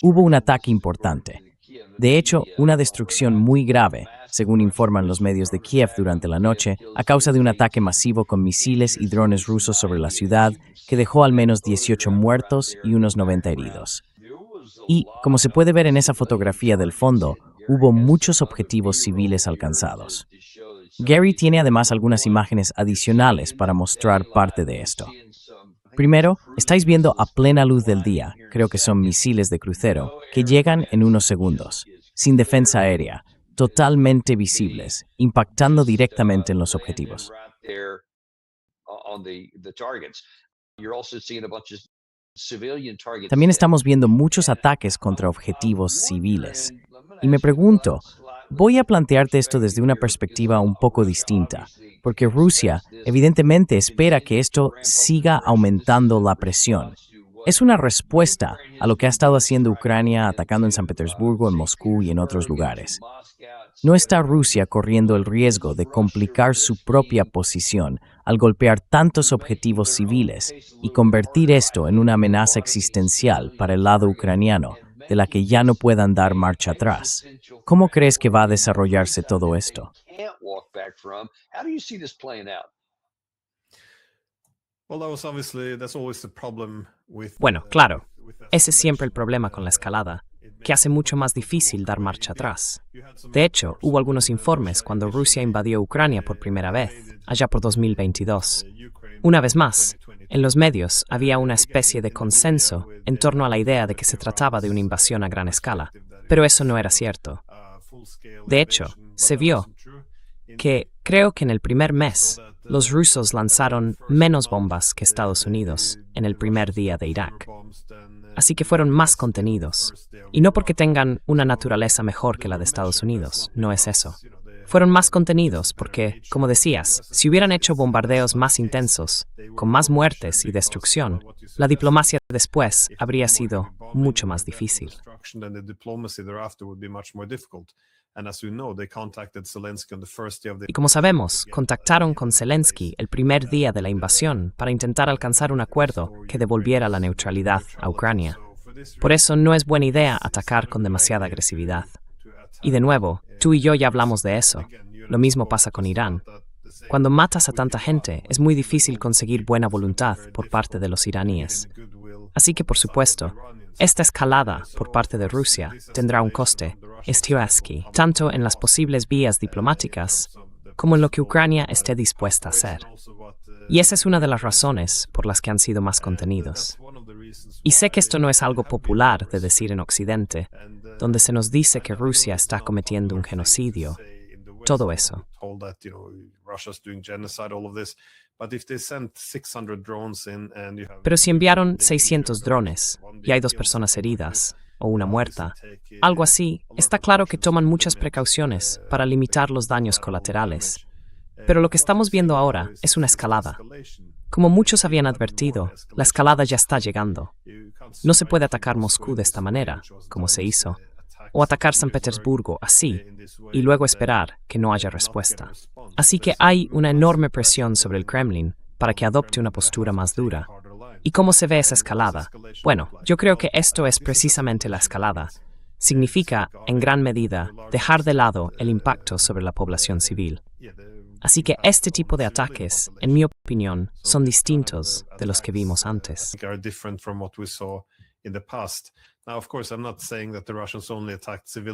Hubo un ataque importante. De hecho, una destrucción muy grave, según informan los medios de Kiev durante la noche, a causa de un ataque masivo con misiles y drones rusos sobre la ciudad, que dejó al menos 18 muertos y unos 90 heridos. Y, como se puede ver en esa fotografía del fondo, hubo muchos objetivos civiles alcanzados. Gary tiene además algunas imágenes adicionales para mostrar parte de esto. Primero, estáis viendo a plena luz del día, creo que son misiles de crucero, que llegan en unos segundos, sin defensa aérea, totalmente visibles, impactando directamente en los objetivos. También estamos viendo muchos ataques contra objetivos civiles. Y me pregunto, voy a plantearte esto desde una perspectiva un poco distinta, porque Rusia evidentemente espera que esto siga aumentando la presión. Es una respuesta a lo que ha estado haciendo Ucrania atacando en San Petersburgo, en Moscú y en otros lugares. ¿No está Rusia corriendo el riesgo de complicar su propia posición al golpear tantos objetivos civiles y convertir esto en una amenaza existencial para el lado ucraniano, de la que ya no puedan dar marcha atrás? ¿Cómo crees que va a desarrollarse todo esto? Bueno, claro, ese es siempre el problema con la escalada, que hace mucho más difícil dar marcha atrás. De hecho, hubo algunos informes cuando Rusia invadió Ucrania por primera vez, allá por 2022. Una vez más, en los medios había una especie de consenso en torno a la idea de que se trataba de una invasión a gran escala, pero eso no era cierto. De hecho, se vio que creo que en el primer mes los rusos lanzaron menos bombas que Estados Unidos en el primer día de Irak. Así que fueron más contenidos. Y no porque tengan una naturaleza mejor que la de Estados Unidos, no es eso. Fueron más contenidos porque, como decías, si hubieran hecho bombardeos más intensos, con más muertes y destrucción, la diplomacia después habría sido mucho más difícil. Y como sabemos, contactaron con Zelensky el primer día de la invasión para intentar alcanzar un acuerdo que devolviera la neutralidad a Ucrania. Por eso no es buena idea atacar con demasiada agresividad. Y de nuevo, tú y yo ya hablamos de eso. Lo mismo pasa con Irán. Cuando matas a tanta gente, es muy difícil conseguir buena voluntad por parte de los iraníes. Así que, por supuesto, esta escalada por parte de Rusia tendrá un coste, Stioasky, tanto en las posibles vías diplomáticas como en lo que Ucrania esté dispuesta a hacer. Y esa es una de las razones por las que han sido más contenidos. Y sé que esto no es algo popular de decir en Occidente, donde se nos dice que Rusia está cometiendo un genocidio, todo eso. Pero si enviaron 600 drones y hay 2 personas heridas o una muerta, algo así, está claro que toman muchas precauciones para limitar los daños colaterales. Pero lo que estamos viendo ahora es una escalada. Como muchos habían advertido, la escalada ya está llegando. No se puede atacar Moscú de esta manera, como se hizo, o atacar San Petersburgo así, y luego esperar que no haya respuesta. Así que hay una enorme presión sobre el Kremlin para que adopte una postura más dura. ¿Y cómo se ve esa escalada? Bueno, yo creo que esto es precisamente la escalada. Significa, en gran medida, dejar de lado el impacto sobre la población civil. Así que este tipo de ataques, en mi opinión, son distintos de los que vimos antes.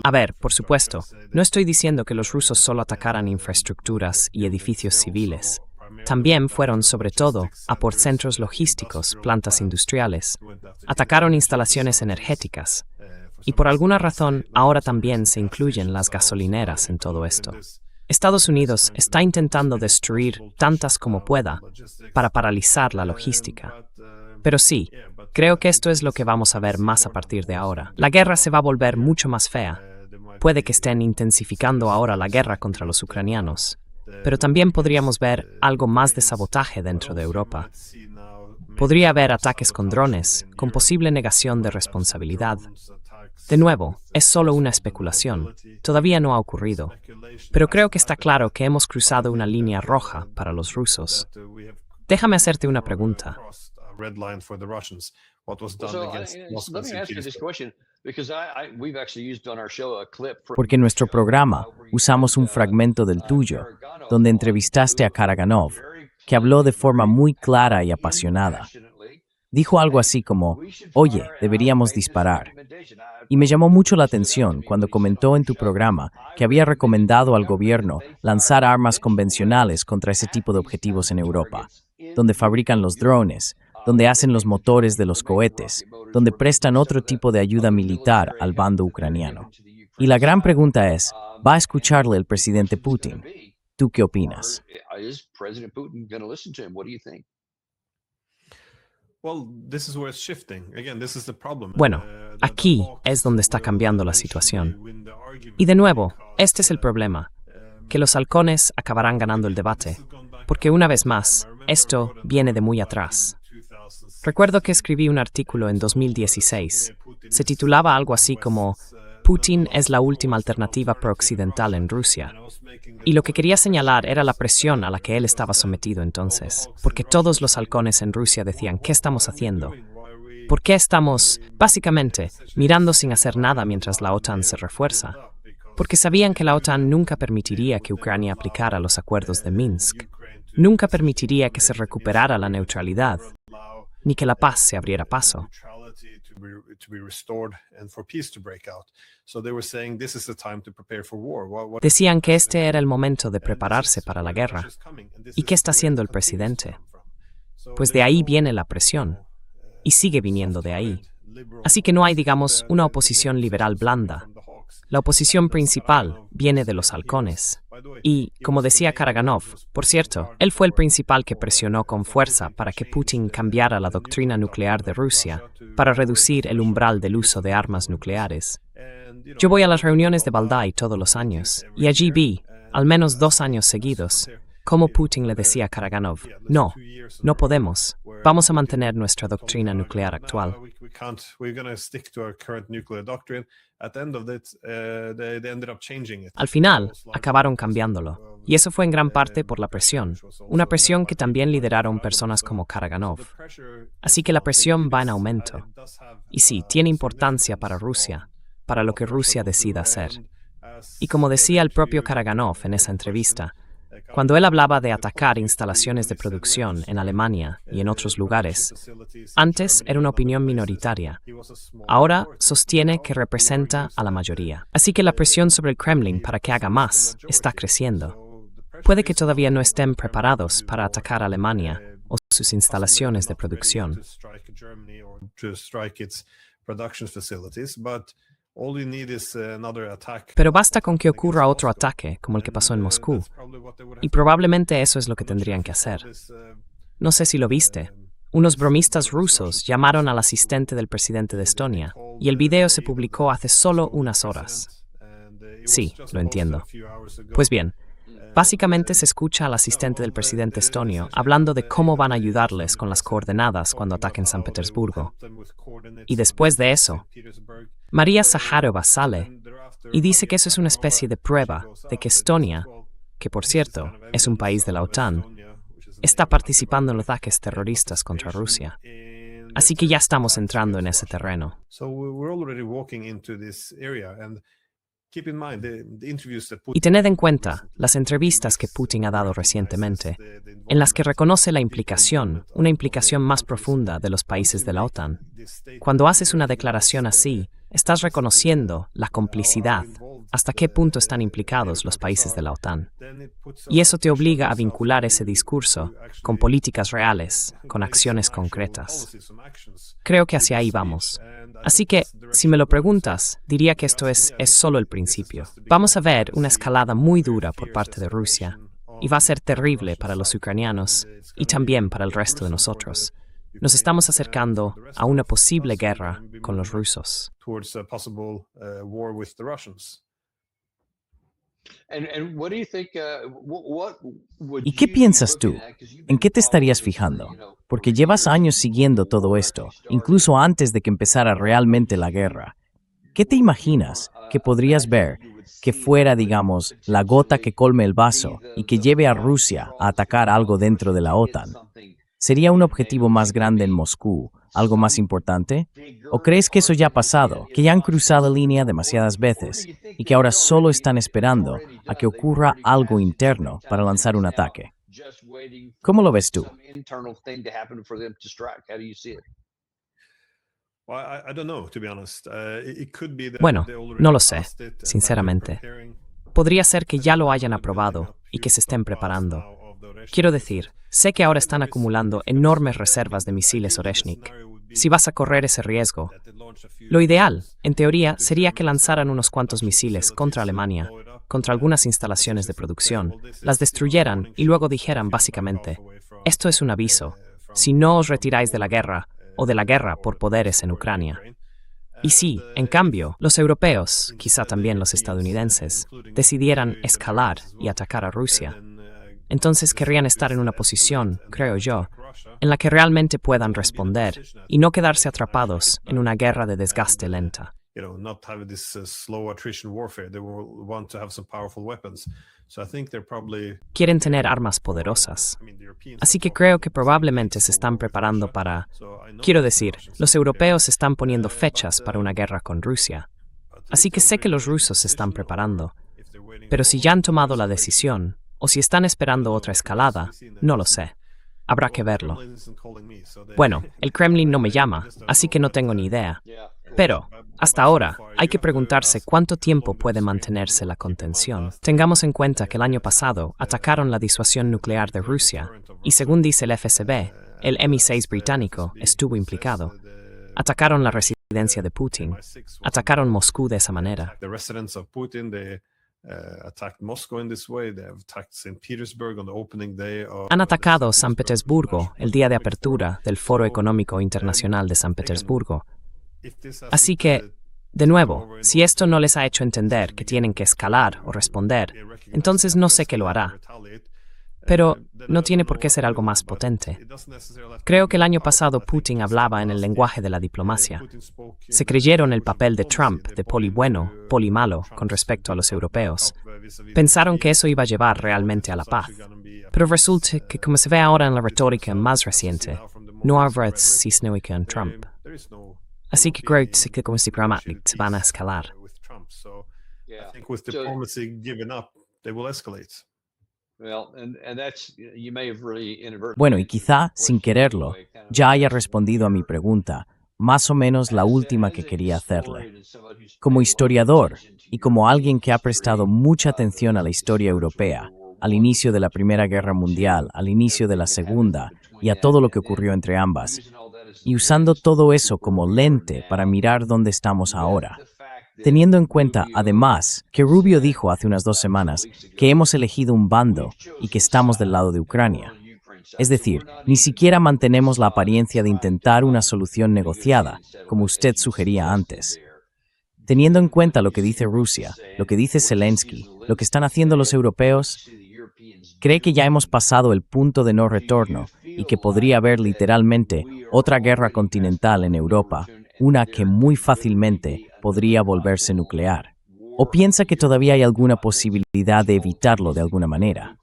A ver, por supuesto, no estoy diciendo que los rusos solo atacaran infraestructuras y edificios civiles. También fueron, sobre todo, a por centros logísticos, plantas industriales. Atacaron instalaciones energéticas. Y por alguna razón, ahora también se incluyen las gasolineras en todo esto. Estados Unidos está intentando destruir tantas como pueda para paralizar la logística. Pero sí, creo que esto es lo que vamos a ver más a partir de ahora. La guerra se va a volver mucho más fea. Puede que estén intensificando ahora la guerra contra los ucranianos, pero también podríamos ver algo más de sabotaje dentro de Europa. Podría haber ataques con drones, con posible negación de responsabilidad. De nuevo, es solo una especulación. Todavía no ha ocurrido. Pero creo que está claro que hemos cruzado una línea roja para los rusos. Déjame hacerte una pregunta. Porque en nuestro programa usamos un fragmento del tuyo, donde entrevistaste a Karaganov, que habló de forma muy clara y apasionada. Dijo algo así como, oye, deberíamos disparar. Y me llamó mucho la atención cuando comentó en tu programa que había recomendado al gobierno lanzar armas convencionales contra ese tipo de objetivos en Europa, donde fabrican los drones, donde hacen los motores de los cohetes, donde prestan otro tipo de ayuda militar al bando ucraniano. Y la gran pregunta es, ¿va a escucharle el presidente Putin? ¿Tú qué opinas? Bueno, aquí es donde está cambiando la situación. Y de nuevo, este es el problema, que los halcones acabarán ganando el debate, porque una vez más, esto viene de muy atrás. Recuerdo que escribí un artículo en 2016. Se titulaba algo así como Putin es la última alternativa pro-occidental en Rusia. Y lo que quería señalar era la presión a la que él estaba sometido entonces, porque todos los halcones en Rusia decían, ¿qué estamos haciendo? ¿Por qué estamos, básicamente, mirando sin hacer nada mientras la OTAN se refuerza? Porque sabían que la OTAN nunca permitiría que Ucrania aplicara los acuerdos de Minsk, nunca permitiría que se recuperara la neutralidad, ni que la paz se abriera paso. Decían que este era el momento de prepararse para la guerra. ¿Y qué está haciendo el presidente? Pues de ahí viene la presión, y sigue viniendo de ahí. Así que no hay, digamos, una oposición liberal blanda. La oposición principal viene de los halcones. Y, como decía Karaganov, por cierto, él fue el principal que presionó con fuerza para que Putin cambiara la doctrina nuclear de Rusia para reducir el umbral del uso de armas nucleares. Yo voy a las reuniones de Valdai todos los años, y allí vi, al menos 2 años seguidos, cómo Putin le decía a Karaganov, no podemos, vamos a mantener nuestra doctrina nuclear actual. Al final, acabaron cambiándolo, y eso fue en gran parte por la presión, una presión que también lideraron personas como Karaganov. Así que la presión va en aumento, y sí, tiene importancia para Rusia, para lo que Rusia decida hacer. Y como decía el propio Karaganov en esa entrevista, cuando él hablaba de atacar instalaciones de producción en Alemania y en otros lugares, antes era una opinión minoritaria. Ahora sostiene que representa a la mayoría. Así que la presión sobre el Kremlin para que haga más está creciendo. Puede que todavía no estén preparados para atacar a Alemania o sus instalaciones de producción. Pero basta con que ocurra otro ataque, como el que pasó en Moscú, y probablemente eso es lo que tendrían que hacer. No sé si lo viste. Unos bromistas rusos llamaron al asistente del presidente de Estonia, y el video se publicó hace solo unas horas. Sí, lo entiendo. Pues bien, básicamente se escucha al asistente del presidente estonio hablando de cómo van a ayudarles con las coordenadas cuando ataquen San Petersburgo. Y después de eso, María Zaharova sale y dice que eso es una especie de prueba de que Estonia, que por cierto es un país de la OTAN, está participando en los ataques terroristas contra Rusia. Así que ya estamos entrando en ese terreno. Y tened en cuenta las entrevistas que Putin ha dado recientemente, en las que reconoce la implicación, una implicación más profunda de los países de la OTAN. Cuando haces una declaración así, estás reconociendo la complicidad, hasta qué punto están implicados los países de la OTAN. Y eso te obliga a vincular ese discurso con políticas reales, con acciones concretas. Creo que hacia ahí vamos. Así que, si me lo preguntas, diría que esto es solo el principio. Vamos a ver una escalada muy dura por parte de Rusia, y va a ser terrible para los ucranianos y también para el resto de nosotros. Nos estamos acercando a una posible guerra con los rusos. ¿Y qué piensas tú? ¿En qué te estarías fijando? Porque llevas años siguiendo todo esto, incluso antes de que empezara realmente la guerra. ¿Qué te imaginas que podrías ver que fuera, digamos, la gota que colme el vaso y que lleve a Rusia a atacar algo dentro de la OTAN? ¿Sería un objetivo más grande en Moscú, algo más importante? ¿O crees que eso ya ha pasado, que ya han cruzado línea demasiadas veces y que ahora solo están esperando a que ocurra algo interno para lanzar un ataque? ¿Cómo lo ves tú? Bueno, no lo sé, sinceramente. Podría ser que ya lo hayan aprobado y que se estén preparando. Quiero decir, sé que ahora están acumulando enormes reservas de misiles Oreshnik. Si vas a correr ese riesgo, lo ideal, en teoría, sería que lanzaran unos cuantos misiles contra Alemania, contra algunas instalaciones de producción, las destruyeran y luego dijeran básicamente, esto es un aviso, si no os retiráis de la guerra, o de la guerra por poderes en Ucrania. Y si, en cambio, los europeos, quizá también los estadounidenses, decidieran escalar y atacar a Rusia, entonces querrían estar en una posición, creo yo, en la que realmente puedan responder y no quedarse atrapados en una guerra de desgaste lenta. Quieren tener armas poderosas. Así que creo que probablemente se están preparando para... Quiero decir, los europeos están poniendo fechas para una guerra con Rusia. Así que sé que los rusos se están preparando. Pero si ya han tomado la decisión, o si están esperando otra escalada, no lo sé. Habrá que verlo. Bueno, el Kremlin no me llama, así que no tengo ni idea. Pero, hasta ahora, hay que preguntarse cuánto tiempo puede mantenerse la contención. Tengamos en cuenta que el año pasado atacaron la disuasión nuclear de Rusia, y según dice el FSB, el MI6 británico estuvo implicado. Atacaron la residencia de Putin. Atacaron Moscú de esa manera. Han atacado San Petersburgo el día de apertura del Foro Económico Internacional de San Petersburgo. Así que, de nuevo, si esto no les ha hecho entender que tienen que escalar o responder, entonces no sé qué lo hará. Pero no tiene por qué ser algo más potente. Creo que el año pasado Putin hablaba en el lenguaje de la diplomacia. Se creyeron el papel de Trump de poli bueno, poli malo con respecto a los europeos. Pensaron que eso iba a llevar realmente a la paz. Pero resulta que, como se ve ahora en la retórica más reciente, no habrá cisnewica en Trump. Así que creo que como si se van a escalar. Bueno, y quizá, sin quererlo, ya haya respondido a mi pregunta, más o menos la última que quería hacerle. Como historiador y como alguien que ha prestado mucha atención a la historia europea, al inicio de la Primera Guerra Mundial, al inicio de la Segunda y a todo lo que ocurrió entre ambas, y usando todo eso como lente para mirar dónde estamos ahora. Teniendo en cuenta, además, que Rubio dijo hace unas 2 semanas que hemos elegido un bando y que estamos del lado de Ucrania. Es decir, ni siquiera mantenemos la apariencia de intentar una solución negociada, como usted sugería antes. Teniendo en cuenta lo que dice Rusia, lo que dice Zelensky, lo que están haciendo los europeos, ¿cree que ya hemos pasado el punto de no retorno y que podría haber literalmente otra guerra continental en Europa, una que muy fácilmente podría volverse nuclear? ¿O piensa que todavía hay alguna posibilidad de evitarlo de alguna manera?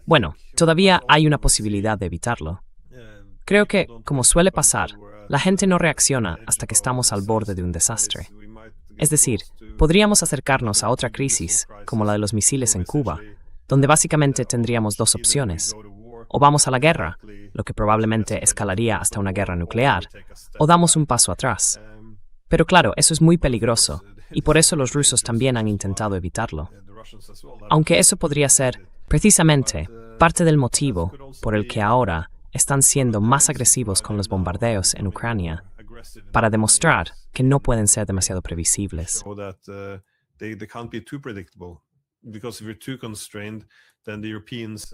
Bueno, todavía hay una posibilidad de evitarlo. Creo que, como suele pasar, la gente no reacciona hasta que estamos al borde de un desastre. Es decir, podríamos acercarnos a otra crisis, como la de los misiles en Cuba, donde básicamente tendríamos 2 opciones. O vamos a la guerra, lo que probablemente escalaría hasta una guerra nuclear, o damos un paso atrás. Pero claro, eso es muy peligroso, y por eso los rusos también han intentado evitarlo. Aunque eso podría ser, precisamente, parte del motivo por el que ahora están siendo más agresivos con los bombardeos en Ucrania, para demostrar que no pueden ser demasiado previsibles.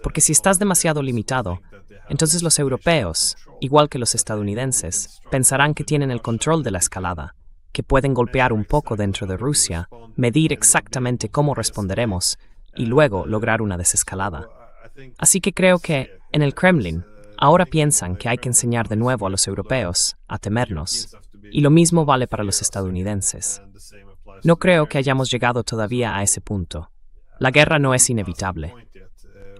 Porque si estás demasiado limitado, entonces los europeos, igual que los estadounidenses, pensarán que tienen el control de la escalada, que pueden golpear un poco dentro de Rusia, medir exactamente cómo responderemos y luego lograr una desescalada. Así que creo que, en el Kremlin, ahora piensan que hay que enseñar de nuevo a los europeos a temernos, y lo mismo vale para los estadounidenses. No creo que hayamos llegado todavía a ese punto. La guerra no es inevitable.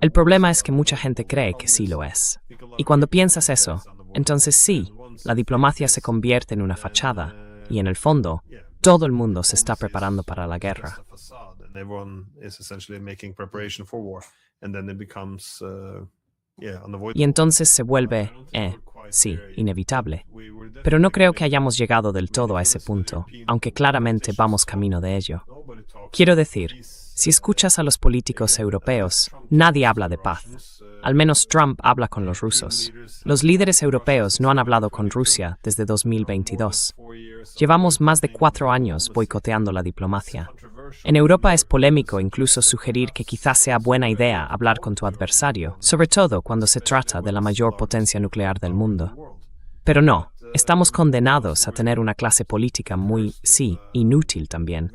El problema es que mucha gente cree que sí lo es. Y cuando piensas eso, entonces sí, la diplomacia se convierte en una fachada, y en el fondo, todo el mundo se está preparando para la guerra. Y entonces se vuelve, sí, inevitable. Pero no creo que hayamos llegado del todo a ese punto, aunque claramente vamos camino de ello. Quiero decir, si escuchas a los políticos europeos, nadie habla de paz. Al menos Trump habla con los rusos. Los líderes europeos no han hablado con Rusia desde 2022. Llevamos más de 4 años boicoteando la diplomacia. En Europa es polémico incluso sugerir que quizás sea buena idea hablar con tu adversario, sobre todo cuando se trata de la mayor potencia nuclear del mundo. Pero no, estamos condenados a tener una clase política muy, sí, inútil también,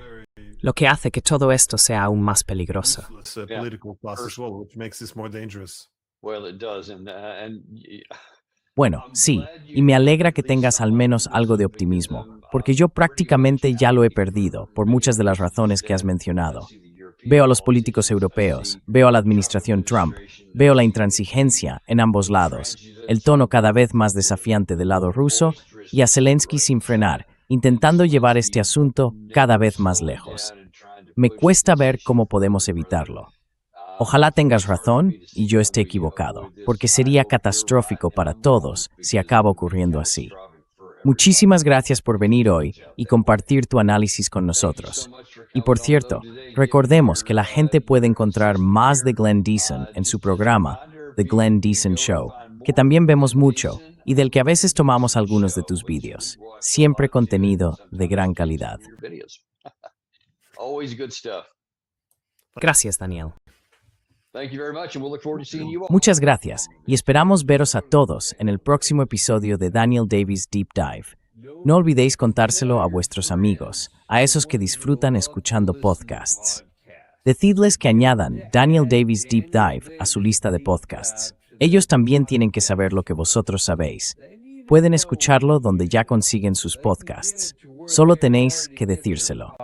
lo que hace que todo esto sea aún más peligroso. Bueno, sí, y me alegra que tengas al menos algo de optimismo, porque yo prácticamente ya lo he perdido, por muchas de las razones que has mencionado. Veo a los políticos europeos, veo a la administración Trump, veo la intransigencia en ambos lados, el tono cada vez más desafiante del lado ruso y a Zelensky sin frenar, intentando llevar este asunto cada vez más lejos. Me cuesta ver cómo podemos evitarlo. Ojalá tengas razón y yo esté equivocado, porque sería catastrófico para todos si acaba ocurriendo así. Muchísimas gracias por venir hoy y compartir tu análisis con nosotros. Y por cierto, recordemos que la gente puede encontrar más de Glenn Deason en su programa, The Glenn Deason Show, que también vemos mucho y del que a veces tomamos algunos de tus vídeos. Siempre contenido de gran calidad. Gracias, Daniel. Muchas gracias y esperamos veros a todos en el próximo episodio de Daniel Davis Deep Dive. No olvidéis contárselo a vuestros amigos, a esos que disfrutan escuchando podcasts. Decidles que añadan Daniel Davis Deep Dive a su lista de podcasts. Ellos también tienen que saber lo que vosotros sabéis. Pueden escucharlo donde ya consiguen sus podcasts. Solo tenéis que decírselo.